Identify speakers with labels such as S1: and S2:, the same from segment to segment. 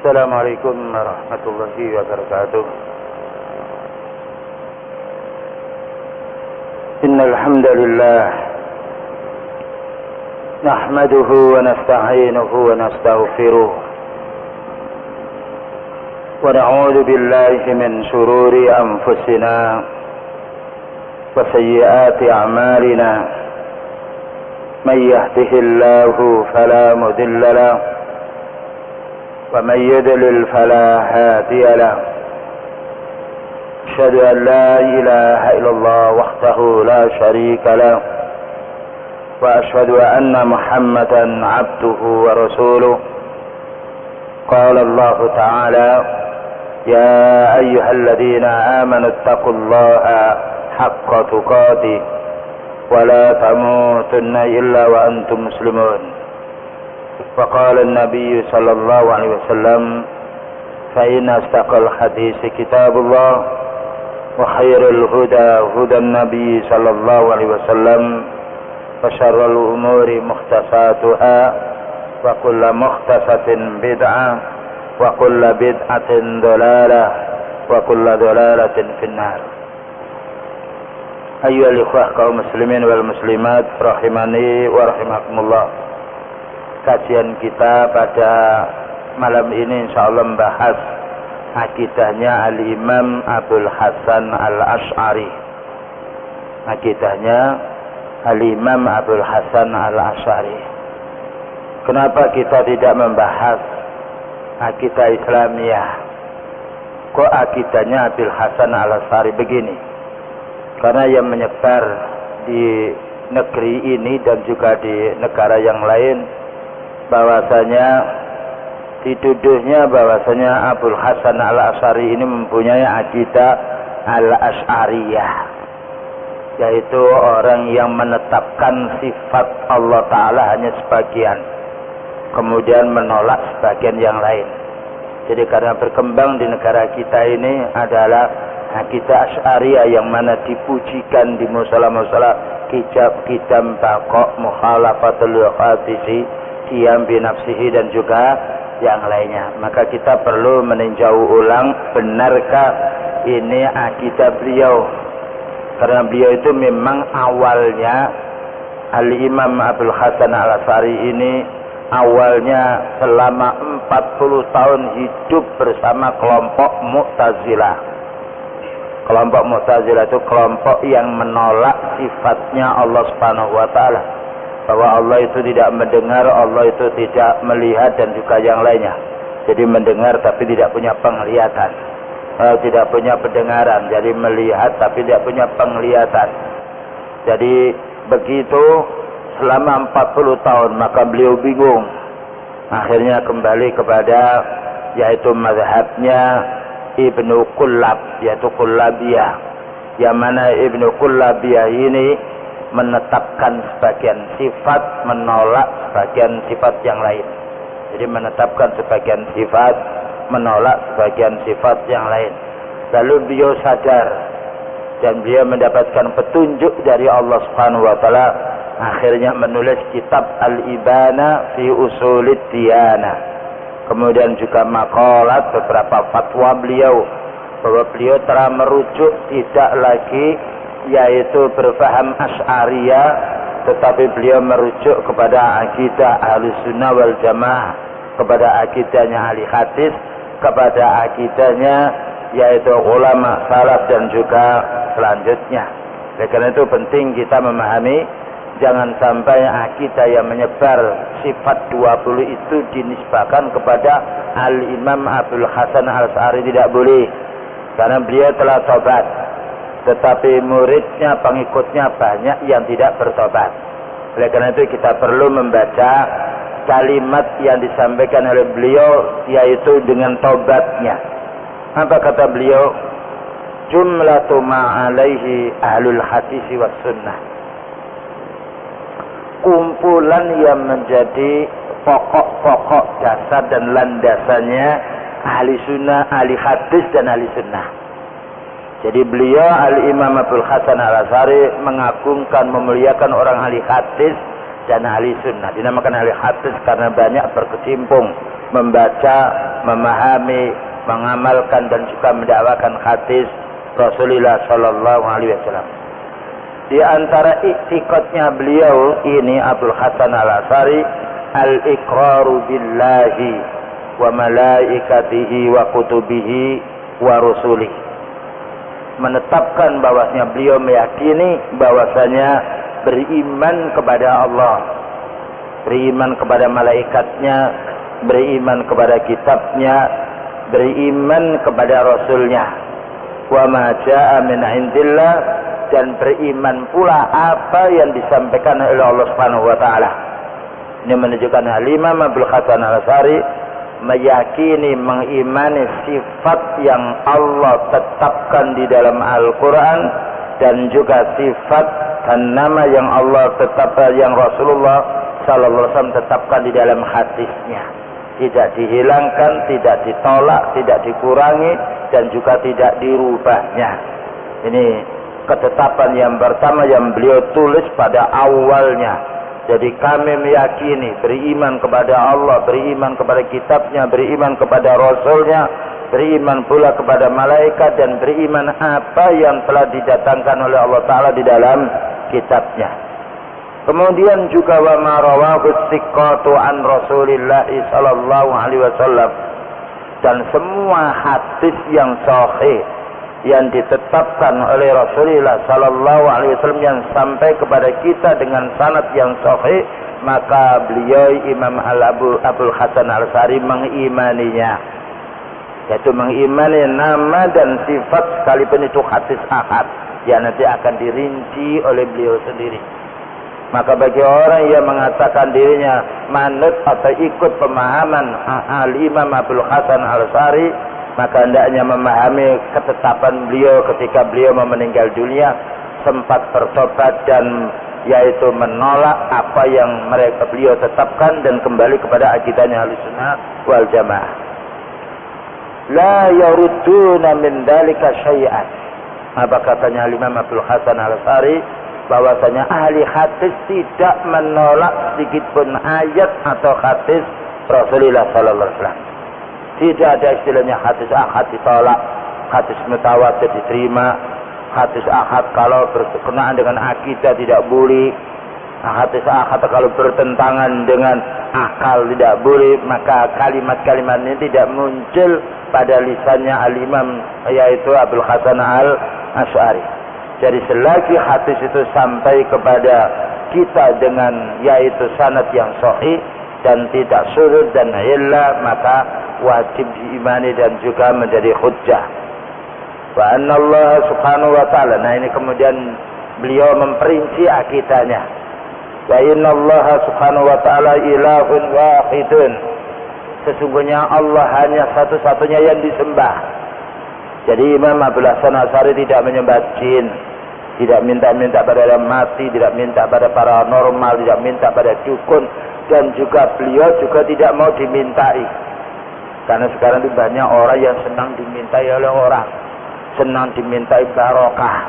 S1: السلام عليكم ورحمة الله وبركاته. إن الحمد لله نحمده ونستعينه ونستغفره ونعوذ بالله من شرور أنفسنا وسيئات أعمالنا. من يهده الله فلا مضل له ومن يضلل فلا هادي له. أشهد أن لا إله إلا الله وحده لا شريك له وأشهد أن محمدا عبده ورسوله. قال الله تعالى: يا أيها الذين آمنوا اتقوا الله حق تقاته ولا تموتن إلا وأنتم مسلمون. وقال النبي صلى الله عليه وسلم: فإن أصدق الحديث كتاب الله وخير الهدى هدى النبي صلى الله عليه وسلم وشر الأمور محدثاتها وكل محدثة بدعة وكل بدعة ضلالة وكل ضلالة في النار. Ayyuhal ikhwah kaum muslimin wal muslimat rahimani wa rahimakumullah. Kajian kita pada malam ini insyaallah membahas akidahnya Al-Imam Abul Hasan Al-Asy'ari. Akidahnya Al-Imam Abul Hasan Al-Asy'ari. Kenapa kita tidak membahas akidah Islamiyah? Kok akidahnya Abul Hasan Al-Asy'ari begini? Karena yang menyebar di negeri ini dan juga di negara yang lain bahwasanya dituduhnya bahwasanya Abul Hasan Al-Asy'ari ini mempunyai akidah Al-Asy'ariyah, yaitu orang yang menetapkan sifat Allah Ta'ala hanya sebagian, kemudian menolak sebagian yang lain. Jadi karena berkembang di negara kita ini adalah akidah Asy'ariyah yang mana dipujikan di musala-musala kitab bakok mukhalafatul hadisi qiyam bi nafsihi dan juga yang lainnya. Maka kita perlu meninjau ulang benarkah ini akidah beliau, karena beliau itu memang awalnya Al-Imam Abul Hasan Al-Asy'ari ini awalnya selama 40 tahun hidup bersama kelompok Mu'tazilah. Kelompok Mu'tazilah itu kelompok yang menolak sifatnya Allah Subhanahu wa taala, bahwa Allah itu tidak mendengar, Allah itu tidak melihat dan juga yang lainnya. Jadi mendengar tapi tidak punya penglihatan, tidak punya pendengaran, jadi melihat tapi tidak punya penglihatan. Jadi begitu selama 40 tahun, maka beliau bingung. Akhirnya kembali kepada yaitu mazhabnya Ibnu Kullab, yaitu Kullabiyah, yang mana Ibnu Kullabiyah ini menetapkan sebagian sifat, menolak sebagian sifat yang lain. Jadi menetapkan sebagian sifat, menolak sebagian sifat yang lain. Lalu beliau sadar dan beliau mendapatkan petunjuk dari Allah Subhanahu wa taala, akhirnya menulis kitab Al-Ibana fi Usulid Diyanah. Kemudian juga maqalat, beberapa fatwa beliau, bahwa beliau telah merujuk tidak lagi yaitu berfaham Asy'ariyah, tetapi beliau merujuk kepada akidah Ahlussunnah wal Jamaah, kepada akidahnya ahli hadis, kepada akidahnya yaitu ulama salaf dan juga selanjutnya. Oleh karena itu penting kita memahami, jangan sampai akidah yang menyebar sifat 20 itu dinisbahkan kepada Al-Imam Abul Hasan Al-Asy'ari, tidak boleh. Karena beliau telah tobat, tetapi muridnya, pengikutnya banyak yang tidak bertobat. Oleh karena itu kita perlu membaca kalimat yang disampaikan oleh beliau, yaitu dengan tobatnya. Apa kata beliau? Jumlatu ma'alaihi ahlul hadisi was sunnah. Kumpulan yang menjadi pokok-pokok dasar dan landasannya ahli sunnah, ahli hadis dan ahli sunnah. Jadi beliau Al-Imam Abul Hasan Al-Asy'ari mengagungkan, memuliakan orang ahli hadis dan ahli sunnah. Dinamakan ahli hadis karena banyak berkecimpung membaca memahami, mengamalkan dan juga mendakwakan hadis Rasulullah sallallahu alaihi wasallam. Di antara iktikadnya beliau ini Abdul Hasan Al-Asy'ari al-iqraru billahi wa malaikatihi wa kutubihi wa rusulihi. Menetapkan bahwasanya beliau meyakini bahwasanya beriman kepada Allah, beriman kepada malaikatnya, beriman kepada kitabnya, beriman kepada rasulnya, wa ma jaa min indillah, dan beriman pula apa yang disampaikan oleh Allah Subhanahu wa taala. Ini menunjukkan Al-Imam Abdul Hasan Al-Asy'ari meyakini, mengimani sifat yang Allah tetapkan di dalam Al-Qur'an dan juga sifat dan nama yang Allah tetapkan, yang Rasulullah sallallahu alaihi wasallam tetapkan di dalam hadisnya. Tidak dihilangkan, tidak ditolak, tidak dikurangi dan juga tidak dirubahnya. Ini ketetapan yang pertama yang beliau tulis pada awalnya. Jadi kami meyakini, beriman kepada Allah, beriman kepada kitabnya, beriman kepada rasulnya, beriman pula kepada malaikat, dan beriman apa yang telah didatangkan oleh Allah Ta'ala di dalam kitabnya. Kemudian juga wa ma rawahu thiqatu an Rasulillah sallallahu alaihi wasallam, dan semua hadis yang sahih yang ditetapkan oleh Rasulullah sallallahu alaihi wasallam yang sampai kepada kita dengan sanad yang sahih, maka beliau Imam Abdul Hasan Al-Asy'ari mengimaninya, yaitu mengimani nama dan sifat sekalipun itu hadis ahad yang nanti akan dirinci oleh beliau sendiri. Maka bagi orang yang mengatakan dirinya manut atau ikut pemahaman Al-Imam Abdul Hasan Al-Asy'ari, maka hendaknya memahami ketetapan beliau ketika beliau mau meninggal dunia, sempat bertobat dan yaitu menolak apa yang beliau tetapkan dan kembali kepada akidahnya Ahlussunnah wal Jamaah. La yarudduna min dalika syai'an. Apa katanya Imam Abdul Hasan Al-Asy'ari, bahwasanya ahli hadis tidak menolak sedikit pun ayat atau hadis Rasulullah sallallahu alaihi wasallam. Tidak ada istilahnya hadis ahad ditolak, hadis mutawatir diterima, hadis ahad kalau berkenaan dengan akidah tidak boleh, hadis ahad kalau bertentangan dengan akal tidak boleh. Maka kalimat-kalimat ini tidak muncul pada lisannya Al-Imam yaitu Abdul Hasan Al-Asy'ari. Jadi selagi hadis itu sampai kepada kita dengan yaitu sanad yang sahih dan tidak surut dan illah, maka wajib diimani dan juga menjadi hujjah. Wa anna Allah subhanahu wa ta'ala, nah ini kemudian beliau memperinci akidahnya. Wa inna Allah subhanahu wa ta'ala ilahun wahidun, sesungguhnya Allah hanya satu-satunya yang disembah. Jadi Imam Abdul Hasan Al-Asy'ari tidak menyembah jin, tidak minta-minta pada orang mati, tidak minta pada paranormal, tidak minta pada dukun, dan juga beliau juga tidak mau dimintai. Karena sekarang itu banyak orang yang senang dimintai oleh orang, senang dimintai barokah,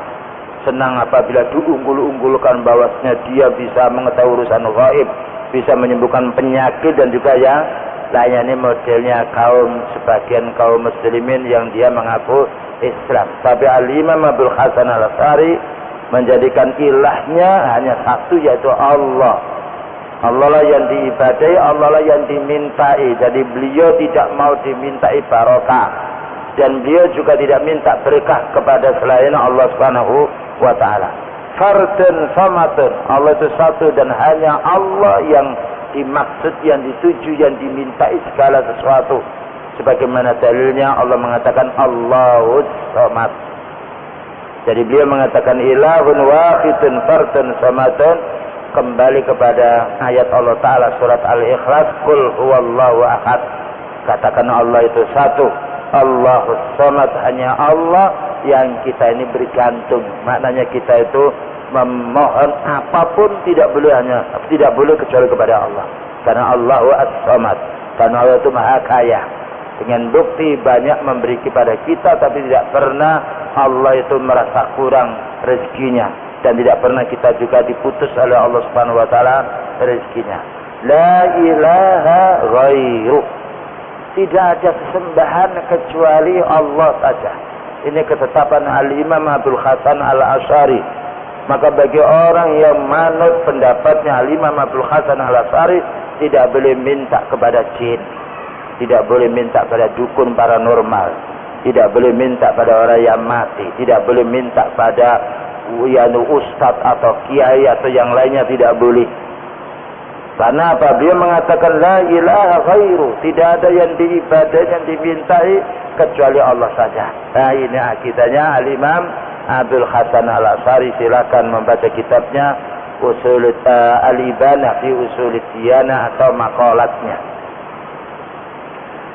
S1: senang apabila diunggul-unggulkan bahwasanya dia bisa mengetahui urusan gaib, bisa menyembuhkan penyakit dan juga yang lainnya. Ini modelnya sebagian kaum muslimin yang dia mengaku Islam. Tapi Al-Imam Abdul Hasan Al-Asy'ari menjadikan ilahnya hanya satu, yaitu Allah. Allah lah yang diibadai, Allah lah yang dimintai. Jadi beliau tidak mau dimintai barokah, dan beliau juga tidak minta berkah kepada selain Allah Subhanahu wa taala. Fardun samatun, Allah itu satu dan hanya Allah yang dimaksud, yang dituju, yang dimintai segala sesuatu. Sebagaimana dalilnya Allah mengatakan Allahus Samad. Jadi beliau mengatakan ilahun wahidun fardun samatun, kembali kepada ayat Allah Ta'ala surat Al-Ikhlas, Qul huwallahu ahad, katakan Allah itu satu, Allahus Samad, hanya Allah yang kita ini bergantung. Maknanya kita itu memohon apapun tidak boleh kecuali kepada Allah, karena Allahu As-Samad, karena Allah itu maha kaya. Dengan bukti banyak memberi kepada kita, tapi tidak pernah Allah itu merasa kurang rezekinya, dan tidak pernah kita juga diputus oleh Allah Subhanahu wa taala rezekinya. La ilaha ghairu, Tidak ada sesembahan kecuali Allah saja. Ini ketetapan Al-Imam Abdul Hasan Al-Asy'ari. Maka bagi orang yang manut pendapatnya Al-Imam Abdul Hasan Al-Asy'ari, tidak boleh minta kepada jin, tidak boleh minta pada dukun paranormal, tidak boleh minta pada orang yang mati, tidak boleh minta pada ustadz atau kiai atau yang lainnya, tidak boleh. Karena apa? Dia mengatakan la ilaha ghairu, tidak ada yang diibadahi, yang dimintai kecuali Allah saja. Nah, ini akidahnya Al-Imam Abdul Hasan Al-Asy'ari. Silakan membaca kitabnya Usul Al-Ibanah fi Usul Diyanah atau maqalatnya.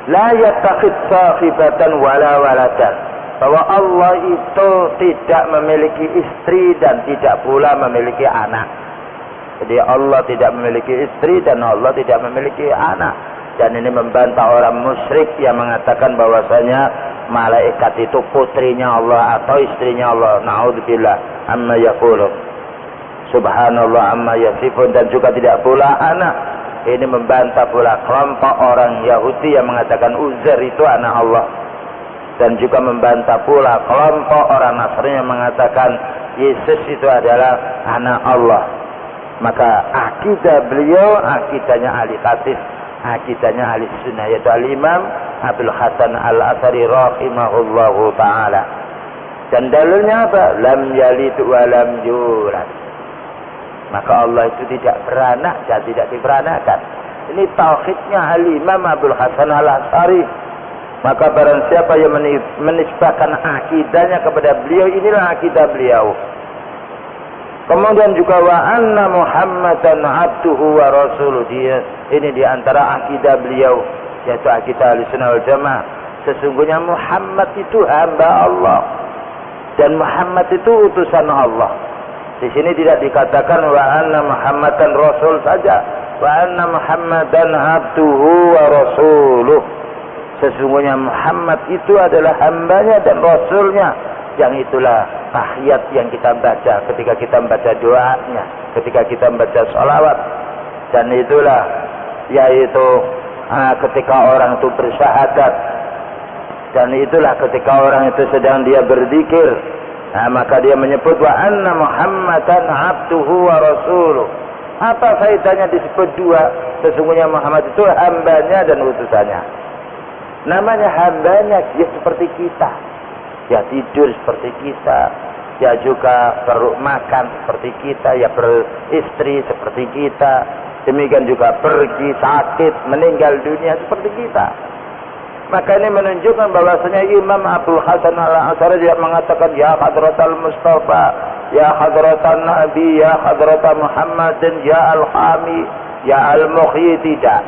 S1: La yattakhid sahibatan wala waladan, bahwa Allah itu tidak memiliki istri dan tidak pula memiliki anak. Jadi Allah tidak memiliki istri dan Allah tidak memiliki anak. Dan ini membantah orang musyrik yang mengatakan bahwasanya malaikat itu putrinya Allah atau istrinya Allah. Na'udzubillah amma yaqulun. Subhanallah amma yasifun. Dan juga tidak pula anak. Ini membantah pula kelompok orang Yahudi yang mengatakan Uzair itu anak Allah. Dan juga membantah pula kelompok orang Nasrani yang mengatakan Yesus itu adalah anak Allah. Maka akidah beliau, akidahnya ahli hadis, akidahnya ahli sunnah, yaitu Al-Imam Abdul Hasan Al-Asy'ari rahimahullahu ta'ala. Dan dalilnya apa? Lam yalid wa lam yulad. Maka Allah itu tidak beranak dan tidak diberanakan. Ini tauhidnya Al-Imam Abdul Hasan Al-Asy'ari. Maka barang siapa yang menisbahkan akidahnya kepada beliau, inilah akidah beliau. Kemudian juga wa anna Muhammadan abduhu wa rasuluh. Ini di antara akidah beliau, yaitu akidah Ahlussunnah wal Jamaah. Sesungguhnya Muhammad itu hamba Allah dan Muhammad itu utusan Allah. Di sini tidak dikatakan wa anna Muhammadan rasul saja, wa anna Muhammadan abduhu wa rasuluh. Sesungguhnya Muhammad itu adalah hambanya dan rasulnya. Yang itulah tahiyat yang kita baca ketika kita membaca doanya, ketika kita membaca sholawat. Dan itulah yaitu ketika orang itu bersyahadat. Dan itulah ketika orang itu sedang dia berzikir. Maka dia menyebut wa anna Muhammadan abduhu wa rasuluh. Apa faedahnya disebut dua? Sesungguhnya Muhammad itu hambanya dan utusannya. Namanya hambanya, dia seperti kita. Ya tidur seperti kita, ya juga perlu makan seperti kita, ya beristri seperti kita, demikian juga pergi sakit, meninggal dunia seperti kita. Maka ini menunjukkan bahwasanya Imam Abdul Hasan Al-Asy'ari dia mengatakan ya hadratal Mustafa, ya hadratan Nabi, ya hadratan Muhammadin, ya al-Hami, ya al-Muhyi. Tidak.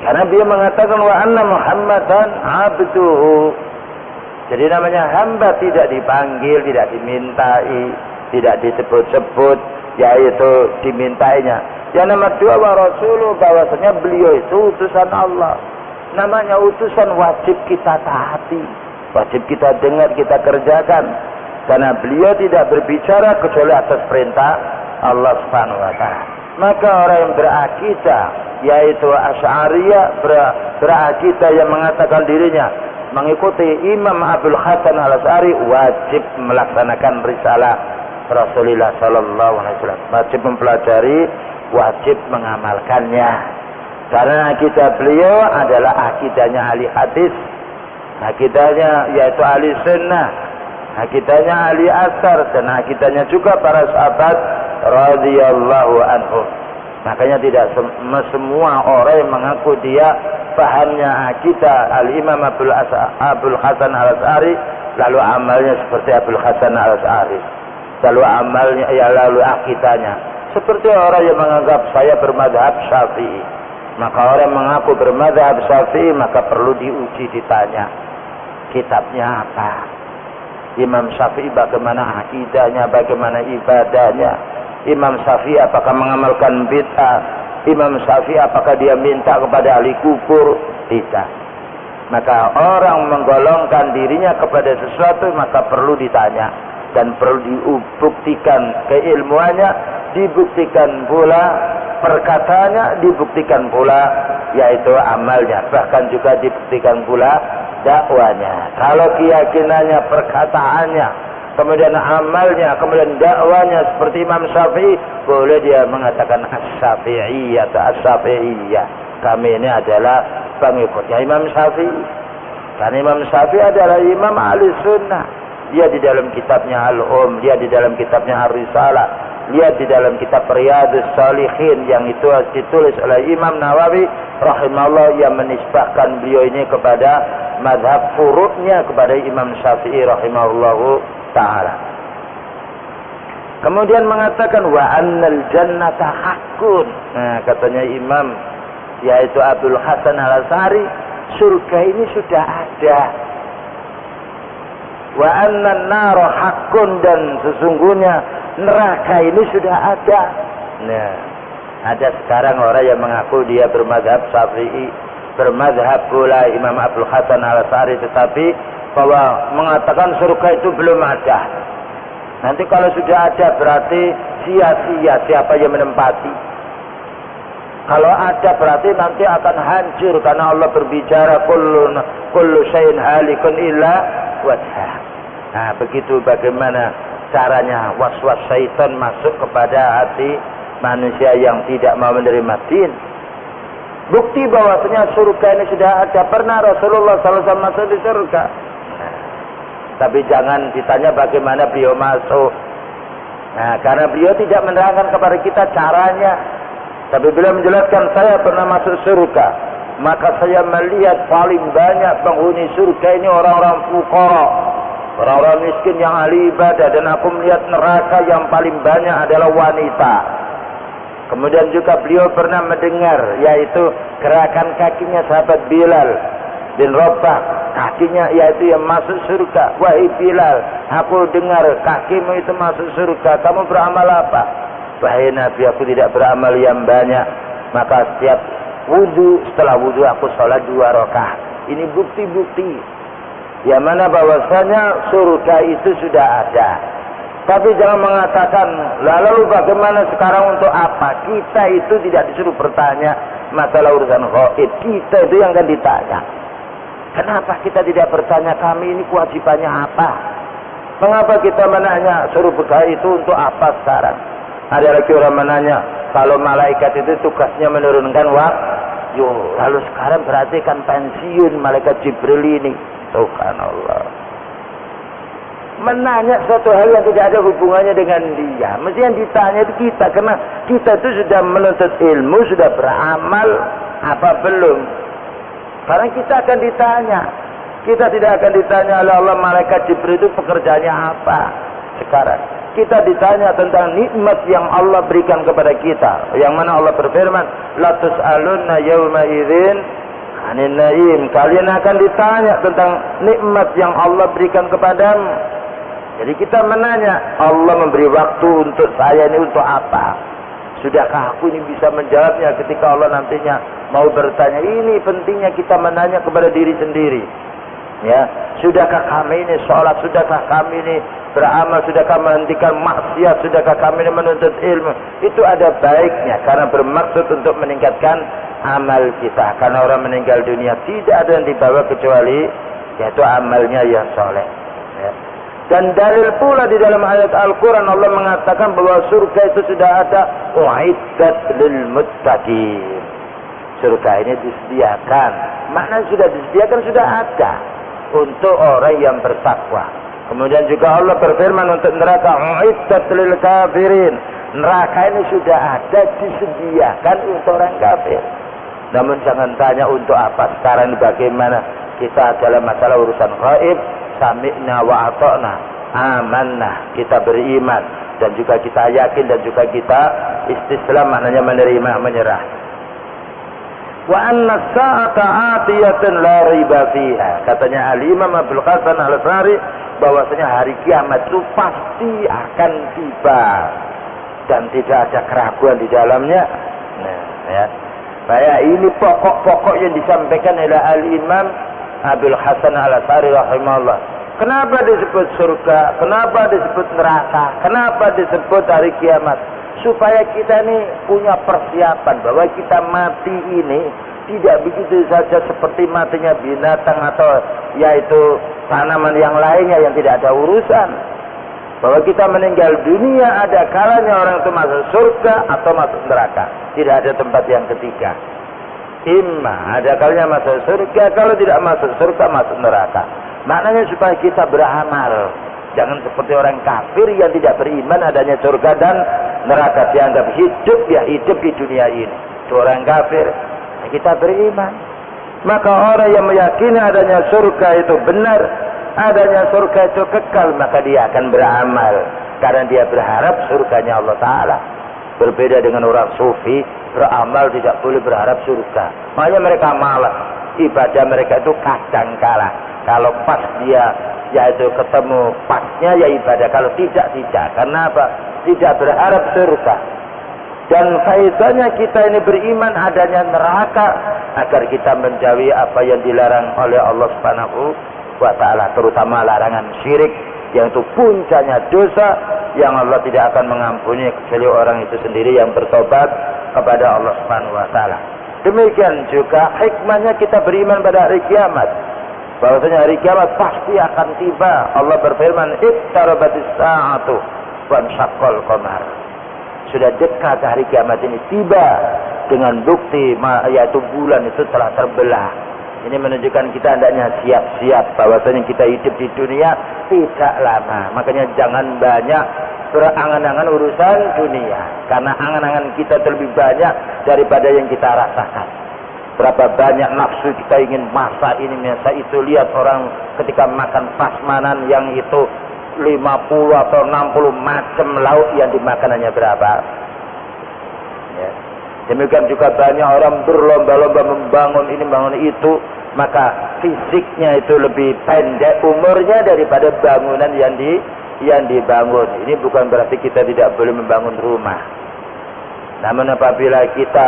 S1: Karena dia mengatakan wa anna Muhammadan abduhu. Jadi namanya hamba tidak dipanggil, tidak dimintai, tidak disebut-sebut, yaitu dimintainya. Yang nomor dua wa rasuluh, bahwasanya beliau itu utusan Allah. Namanya utusan wajib kita taati, wajib kita dengar, kita kerjakan. Karena beliau tidak berbicara kecuali atas perintah Allah Subhanahu wa ta'ala. Maka orang yang berakidah, yaitu Asy'ariyah, berakidah yang mengatakan dirinya mengikuti Imam Abdul Hasan Al-Asy'ari, wajib melaksanakan risalah Rasulullah sallallahu alaihi wasallam, wajib mempelajari, wajib mengamalkannya. Karena akidah beliau adalah akidahnya ahli hadis, akidahnya yaitu ahli sunnah, akidahnya ahli asar, dan akidahnya juga para sahabat radhiyallahu anhum. Makanya tidak semua orang yang mengaku dia pahamnya akidah Al-Imam Abdul Hasan Al-Asy'ari lalu amalnya seperti Abdul Hasan Al-Asy'ari, lalu amalnya lalu akidahnya seperti orang yang menganggap saya bermadhab Syafi'i. Maka orang yang mengaku bermadhab Syafi'i maka perlu diuji, ditanya kitabnya apa, Imam Syafi'i bagaimana akidahnya, bagaimana ibadahnya. Imam Syafi'i apakah mengamalkan bid'ah? Imam Syafi'i apakah dia minta kepada ahli kubur? Tidak. Maka orang menggolongkan dirinya kepada sesuatu maka perlu ditanya dan perlu dibuktikan keilmuannya, dibuktikan pula perkataannya, dibuktikan pula yaitu amalnya, bahkan juga dibuktikan pula dakwanya. Kalau keyakinannya, perkataannya, kemudian amalnya, kemudian dakwanya seperti Imam Syafi'i, boleh dia mengatakan as-Syafi'iyah atau as-Syafi'iyah. Kami ini adalah pengikutnya Imam Syafi'i. Karena Imam Syafi'i adalah Imam ahli sunnah. Dia di dalam kitabnya Al-Um, dia di dalam kitabnya Ar-Risalah, lihat di dalam kitab Riyadhus Shalihin yang itu ditulis oleh Imam Nawawi rahimahullah, yang menisbahkan beliau ini kepada mazhab furuknya kepada Imam Syafi'i rahimahullahu ta'ala. Kemudian mengatakan wa annal jannata haqqun. Nah, katanya Imam yaitu Abdul Hasan Al-Asy'ari, surga ini sudah ada. Wa annan nara haqqun, dan sesungguhnya neraka ini sudah ada. Nah, ada sekarang orang yang mengaku dia bermadzhab Syafi'i, bermadzhab pula Imam Abdul Hasan Al-Asy'ari, tetapi bahwa mengatakan surga itu belum ada. Nanti kalau sudah ada berarti sia-sia siapa yang menempati. Kalau ada berarti nanti akan hancur, karena Allah berbicara kullu syai'in halikun illa wajhah. Nah, begitu bagaimana caranya waswas syaitan masuk kepada hati manusia yang tidak mau menerima din. Bukti bahwasanya surga ini sudah ada. Pernah Rasulullah SAW masuk di surga. Nah, tapi jangan ditanya bagaimana beliau masuk. Nah, karena beliau tidak menerangkan kepada kita caranya. Tapi beliau menjelaskan, saya pernah masuk surga, maka saya melihat paling banyak penghuni surga ini orang-orang fuqara, orang-orang miskin yang ahli ibadah, dan aku melihat neraka yang paling banyak adalah wanita. Kemudian juga beliau pernah mendengar yaitu gerakan kakinya sahabat Bilal bin Rabah, kakinya yaitu yang masuk surga. Wahai Bilal, aku dengar kakimu itu masuk surga, kamu beramal apa? Wahai Nabi, aku tidak beramal yang banyak, maka setiap wudu, setelah wudu aku sholat 2 rakaat. Ini bukti-bukti yang mana bahwasanya surga itu sudah ada. Tapi jangan mengatakan, lalu bagaimana sekarang, untuk apa? Kita itu tidak disuruh bertanya masalah urusan gaib. Kita itu yang akan ditanya. Kenapa kita tidak bertanya, kami ini kewajibannya apa? Mengapa kita menanya suruh berkah itu untuk apa sekarang? Ada lagi orang menanya, kalau malaikat itu tugasnya menurunkan wahyu, lalu sekarang berarti kan pensiun malaikat Jibril ini. Subhanallah. Menanya suatu hal yang tidak ada hubungannya dengan dia. Mesti yang ditanya itu kita, karena kita itu sudah menuntut ilmu, sudah beramal apa belum. Karena kita akan ditanya. Kita tidak akan ditanya oleh Allah malaikat Jibril itu pekerjaannya apa sekarang. Kita ditanya tentang nikmat yang Allah berikan kepada kita, yang mana Allah berfirman, la tus'alunna yawma idzin 'anil na'im. Kalian akan ditanya tentang nikmat yang Allah berikan kepadamu. Jadi kita menanya, Allah memberi waktu untuk saya ini untuk apa? Sudahkah aku ini bisa menjawabnya ketika Allah nantinya mau bertanya? Ini pentingnya kita menanya kepada diri sendiri. Ya, sudahkah kami ini sholat, sudahkah kami ini beramal, sudahkah menghentikan maksiat, sudahkah kami ini menuntut ilmu? Itu ada baiknya, karena bermaksud untuk meningkatkan amal kita. Karena orang meninggal dunia tidak ada yang dibawa kecuali yaitu amalnya yang soleh. Ya. Dan dalil pula di dalam ayat Al-Quran, Allah mengatakan bahwa surga itu sudah ada, u'iddat lil muttaqin. Surga ini disediakan. Maknanya sudah disediakan, sudah ada untuk orang yang bertakwa. Kemudian juga Allah berfirman untuk neraka, u'iddat lil kafirin. Neraka ini sudah ada, disediakan untuk orang kafir. Namun jangan tanya untuk apa sekarang, bagaimana kita dalam masalah urusan gaib. Sami'na wa ata'na, amanna, kita beriman dan juga kita yakin dan juga kita istislam, maknanya menerima, menyerah. Wa anna as-sa'ata 'atiyatun la riba fiha. Katanya Al-Imam Abdul Hasan Al-Asy'ari bahwasanya hari kiamat itu pasti akan tiba dan tidak ada keraguan di dalamnya. Nah, ya. Saya ini pokok-pokok yang disampaikan oleh Al-Imam Abdul Hasan Al-Asy'ari rahimahullah. Kenapa disebut surga? Kenapa disebut neraka? Kenapa disebut hari kiamat? Supaya kita ini punya persiapan bahwa kita mati ini Tidak begitu saja seperti matinya binatang atau yaitu tanaman yang lainnya yang tidak ada urusan. Bahwa kita meninggal dunia ada kalanya orang itu masuk surga atau masuk neraka. Tidak ada tempat yang ketiga. Imma ada kalanya masuk surga, kalau tidak masuk surga masuk neraka. Maknanya supaya kita beramal. Jangan seperti orang kafir yang tidak beriman adanya surga dan neraka, dianggap hidup ya hidup di dunia ini. Itu orang kafir. Kita beriman. Maka orang yang meyakini adanya surga itu benar, adanya surga itu kekal, maka dia akan beramal karena dia berharap surganya Allah Ta'ala. Berbeda dengan orang sufi, beramal tidak boleh berharap surga. Makanya mereka malas. Ibadah mereka itu kadang kala. Kalau pas dia yaitu ketemu pasnya ya ibadah, kalau tidak. Karena apa? Tidak berharap surga. Dan faedahnya kita ini beriman adanya neraka agar kita menjauhi apa yang dilarang oleh Allah Subhanahu wa Ta'ala, terutama larangan syirik yang itu puncanya dosa yang Allah tidak akan mengampuni kecuali orang itu sendiri yang bertobat kepada Allah Subhanahu wa Ta'ala. Demikian juga hikmahnya kita beriman pada hari kiamat, bahwasanya hari kiamat pasti akan tiba. Allah berfirman, iqtarabatis sa'atu wansyaqqal qamar. Sudah dekat hari kiamat ini tiba dengan bukti yaitu bulan itu telah terbelah. Ini menunjukkan kita hendaknya siap-siap bahwasanya kita hidup di dunia tidak lama. Makanya jangan banyak berangan-angan urusan dunia, karena angan-angan kita terlebih banyak daripada yang kita rasakan. Berapa banyak nafsu kita ingin masak ini masak itu. Lihat orang ketika makan prasmanan yang itu 50 atau 60 macam lauk yang dimakan hanya berapa. Ya. Demikian juga banyak orang berlomba-lomba membangun ini bangun itu, maka fisiknya itu lebih pendek umurnya daripada bangunan yang dibangun. Ini bukan berarti kita tidak boleh membangun rumah. Namun apabila kita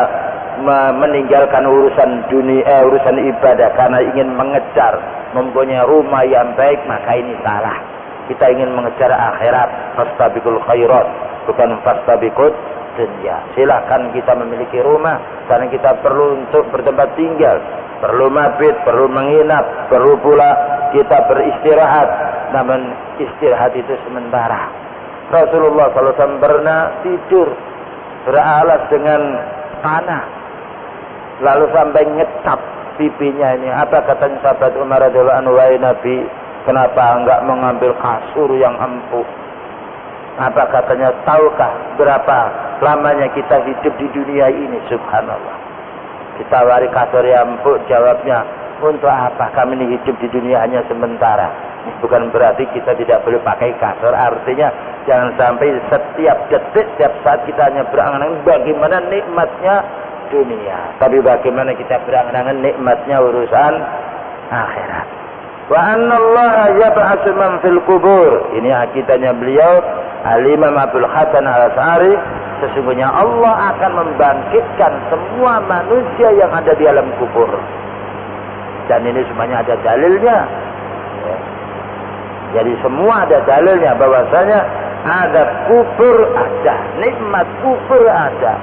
S1: meninggalkan urusan dunia, urusan ibadah karena ingin mengejar mempunyai rumah yang baik, maka ini salah. Kita ingin mengejar akhirat, fastabiqul khairat, bukan fastabiqud dunya. Silakan kita memiliki rumah karena kita perlu untuk bertempat tinggal, perlu mabit, perlu menginap, perlu pula kita beristirahat. Namun istirahat itu sementara. Rasulullah SAW pernah tidur beralas dengan tanah, lalu sampai ngecap pipinya ini. Apa katanya sahabat Umar radhiyallahu anhu, wahai Nabi, kenapa enggak mengambil kasur yang empuk? Apa katanya, tahukah berapa lamanya kita hidup di dunia ini? Subhanallah. Kita wari kasur yang empuk, jawabnya, untuk apa kami ini hidup di dunia hanya sementara. Bukan berarti kita tidak boleh pakai kasur. Artinya jangan sampai setiap detik, setiap saat kita hanya berangan-angan bagaimana nikmatnya dunia, tapi bagaimana kita berangan-angan nikmatnya urusan akhirat. Wa annallaha yab'atsu man fil kubur. Ini akidahnya beliau Al-Imam Abdul Hasan Al-Asy'ari. Sesungguhnya Allah akan membangkitkan semua manusia yang ada di alam kubur. Dan ini semuanya ada dalilnya. Jadi semua ada dalilnya bahwasanya ada kubur, ada nikmat kubur ada.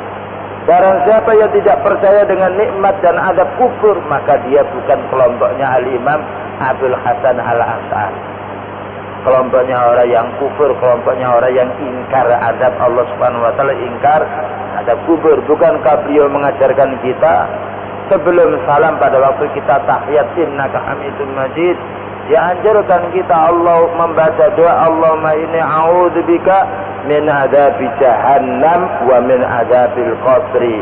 S1: Barang siapa yang tidak percaya dengan nikmat dan adab kubur, maka dia bukan kelompoknya Al-Imam Abdul Hasan Al-Asy'ari. Kelompoknya orang yang kufur, kelompoknya orang yang ingkar adab Allah Subhanahu wa Ta'ala, ingkar adab kubur. Bukankah beliau mengajarkan kita sebelum salam pada waktu kita tahiyat, innaka hamidun majid, dianjurkan kita Allah membaca doa, Allahumma inni a'udzubika min adzabi jahannam wa min adzabil qabri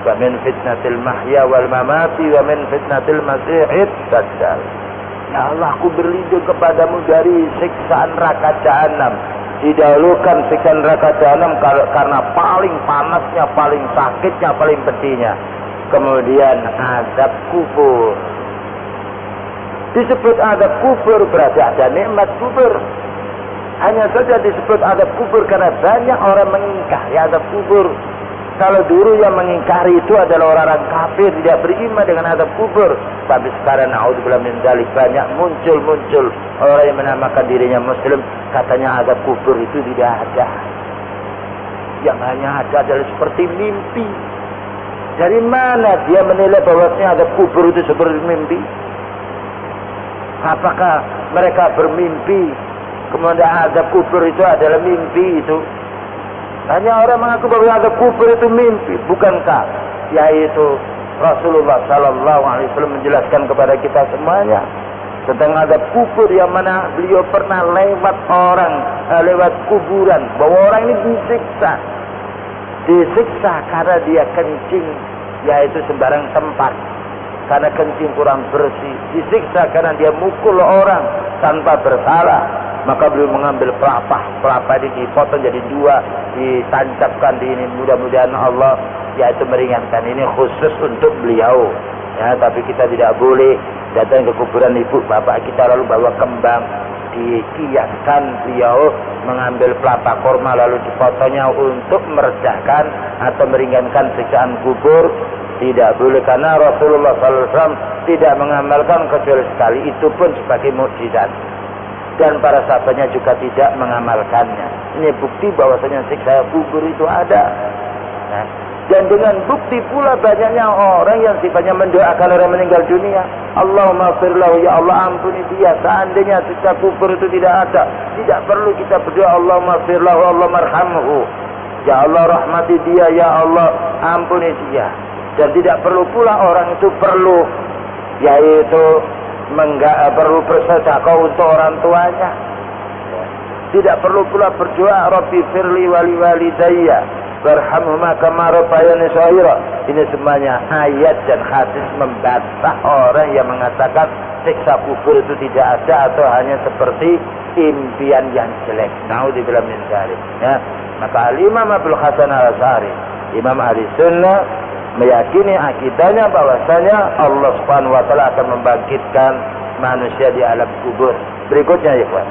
S1: wa min fitnatil mahya wal mamati wa min fitnatil masiihid dajjal. Ya Allah, aku berlindung kepadamu dari siksaan neraka jahanam. Didahulukan siksaan neraka jahanam karena paling panasnya, paling sakitnya, paling pedihnya. Kemudian azab kubur. Disebut adab kubur berarti ada nikmat kubur. Hanya saja disebut adab kubur karena banyak orang mengingkari adab kubur. Kalau dulu yang mengingkari itu adalah orang-orang kafir, tidak beriman dengan adab kubur. Tapi sekarang naudzubillah min dzalik, banyak muncul orang yang menamakan dirinya muslim, katanya adab kubur itu tidak ada. Yang hanya ada adalah seperti mimpi. Dari mana dia menilai bahwasanya ada kubur itu seperti mimpi? Apakah mereka bermimpi kemudian ada kubur itu adalah mimpi itu? Hanya orang mengaku bahwa ada kubur itu mimpi, bukankah yaitu Rasulullah Sallallahu Alaihi Wasallam menjelaskan kepada kita semuanya tentang ada kubur yang mana beliau pernah lewat lewat kuburan, bahwa orang ini disiksa karena dia kencing, yaitu sembarang tempat, karena kencing kurang bersih, disiksa karena dia mukul orang tanpa bersalah. Maka beliau mengambil pelapa ini dipotong jadi dua, ditancapkan di ini, mudah-mudahan Allah yaitu meringankan. Ini khusus untuk beliau ya, tapi kita tidak boleh datang ke kuburan ibu bapak kita lalu bawa kembang, dikiaskan beliau mengambil pelapa korma lalu dipotongnya untuk meredakan atau meringankan siksaan kubur. Tidak boleh, karena Rasulullah SAW tidak mengamalkan kecuali sekali, itu pun sebagai mukjizat, dan para sahabatnya juga tidak mengamalkannya. Ini bukti bahwasanya siksa kubur itu ada. Nah, dan dengan bukti pula banyaknya orang yang sifatnya mendoakan orang meninggal dunia. Allahumma firlahu, ya Allah ampuni dia. Seandainya siksa kubur itu tidak ada, tidak perlu kita berdoa Allahumma firlahu, Allahumma arhamhu, ya Allah rahmati dia, ya Allah ampuni dia. Dan tidak perlu pula orang itu perlu yaitu perlu bersedekah untuk orang tuanya. Tidak perlu pula berdoa Rabbi firli wali walidayya warhamhuma kama rabbayani shaghira. Ini semuanya ayat dan hadis membantah orang yang mengatakan siksa kubur itu tidak ada atau hanya seperti impian yang jelek. Naudzubillah min dzalik. Ya, maka Imam Abdul Hasan Al-Asy'ari, Imam Ahli Sunnah, meyakini akidahnya bahwasanya Allah Subhanahu wa taala akan membangkitkan manusia di alam kubur. Berikutnya ya kawan,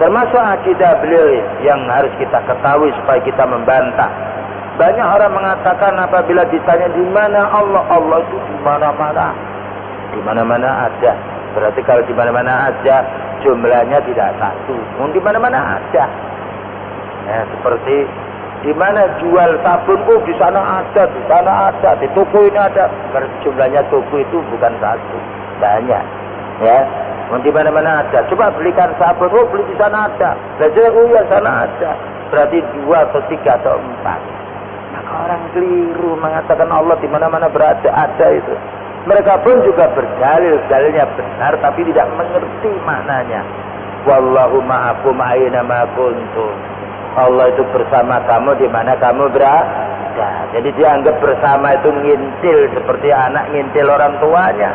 S1: termasuk akidah beliau yang harus kita ketahui supaya kita membantah. Banyak orang mengatakan apabila ditanya di mana Allah, Allah itu di mana-mana. Di mana-mana ada. Berarti kalau di mana-mana ada, jumlahnya tidak satu. Di mana-mana ada. Ya, seperti di mana jual sabun, di sana ada, di sana ada, di toko ini ada. Jumlahnya toko itu bukan satu, banyak. Ya, di mana-mana ada. Coba belikan sabun, beli di sana ada. Belajar, ya sana ada. Berarti 2 atau 3 atau 4. Maka orang keliru mengatakan Allah di mana-mana berada, ada itu. Mereka pun juga berdalil, dalilnya benar, tapi tidak mengerti maknanya. Wallahu ma'akum aina ma kuntum. Allah itu bersama kamu di mana kamu berada. Jadi dianggap bersama itu ngintil seperti anak ngintil orang tuanya.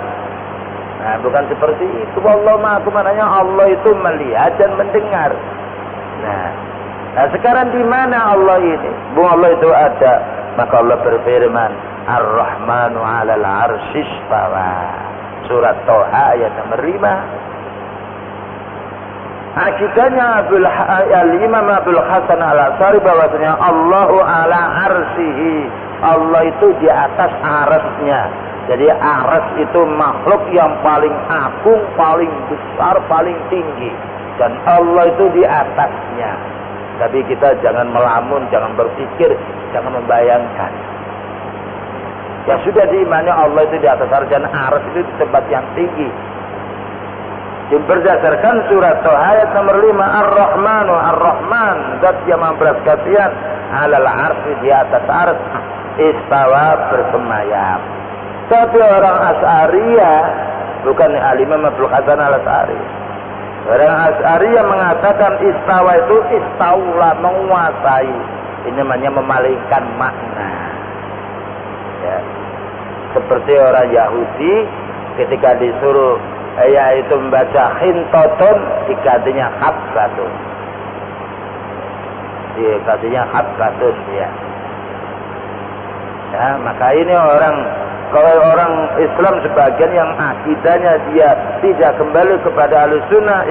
S1: Nah, bukan seperti itu. Allah ma'akum, maknanya Allah itu melihat dan mendengar. Nah, sekarang di mana Allah ini? Allah itu ada. Maka Allah berfirman, Ar-Rahmanu 'alal 'arsy istawa. Surat Thaha ayat nomor 5. Akidahnya Imam Abdul Hasan Al-Asy'ari bahwasanya Allahu ala arsihi, Allah itu di atas arasnya. Jadi aras itu makhluk yang paling agung, paling besar, paling tinggi, dan Allah itu di atasnya. Tapi kita jangan melamun, jangan berpikir, jangan membayangkan. Ya sudah diimani Allah itu di atas aras, dan aras itu di tempat yang tinggi. Berdasarkan surat Thaha ayat nomor 5, Ar-Rahmanu, Ar-Rahman, zat yang membelas kasihan, 'alal 'arsy, di atas ars, istawa, bersemayam. Tapi orang Asy'ariyah, bukan Imam Abdul Hasan Al-Asy'ari, orang Asy'ariyah mengatakan istawa itu istaula, menguasai. Ini namanya memalingkan makna. Ya. Seperti orang Yahudi ketika disuruh yaitu membaca khintotun, dikatanya habbatun. Dikatanya habbatun, ya. Ya, maka ini kalau orang Islam sebagian yang akidahnya dia tidak kembali kepada Ahlussunnah,